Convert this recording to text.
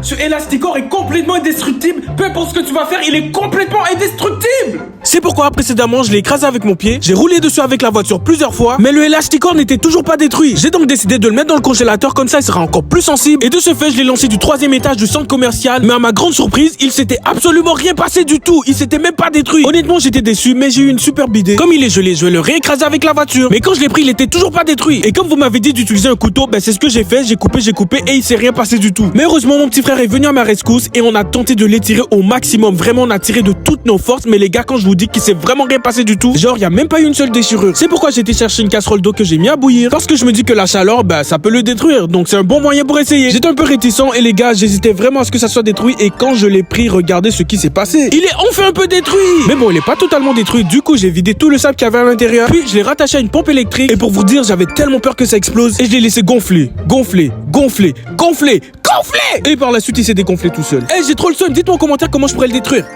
Ce Elastigore est complètement indestructible. Peu importe ce que tu vas faire, il est complètement indestructible. C'est pourquoi précédemment je l'ai écrasé avec mon pied, j'ai roulé dessus avec la voiture plusieurs fois, mais le Elastigore n'était toujours pas détruit. J'ai donc décidé de le mettre dans le congélateur, comme ça il sera encore plus sensible. Et de ce fait, je l'ai lancé du 3e étage du centre commercial, mais à ma grande surprise, il s'était absolument rien passé du tout. Il s'était même pas détruit. Honnêtement, j'étais déçu, mais j'ai eu une superbe idée. Comme il est gelé, je vais le réécraser avec la voiture. Mais quand je l'ai pris, il était toujours pas détruit. Et comme vous m'avez dit d'utiliser un couteau, c'est ce que j'ai fait. J'ai coupé et il s'est rien passé du tout. Mais heureusement, mon petit frère est venu à ma rescousse et on a tenté de l'étirer au maximum. Vraiment, on a tiré de toutes nos forces. Mais les gars, quand je vous dis qu'il s'est vraiment rien passé du tout, genre, il y a même pas eu une seule déchirure. C'est pourquoi j'ai été chercher une casserole d'eau que j'ai mis à bouillir. Parce que je me dis que la chaleur, ça peut le détruire. Donc, c'est un bon moyen pour essayer. J'étais un peu réticent et les gars, j'hésitais vraiment à ce que ça soit détruit. Et quand je l'ai pris, regardez ce qui s'est passé. Il est enfin un peu détruit. Mais bon, il est pas totalement détruit. Du coup, j'ai vidé tout le sable qu'il y avait à l'intérieur. Puis, je l'ai rattaché à une pompe électrique. Et pour vous dire, j'avais tellement peur que ça explose. Et je l'ai laissé gonfler. Et par la suite, il s'est dégonflé tout seul. J'ai trop le seum. Dites-moi en commentaire comment je pourrais le détruire.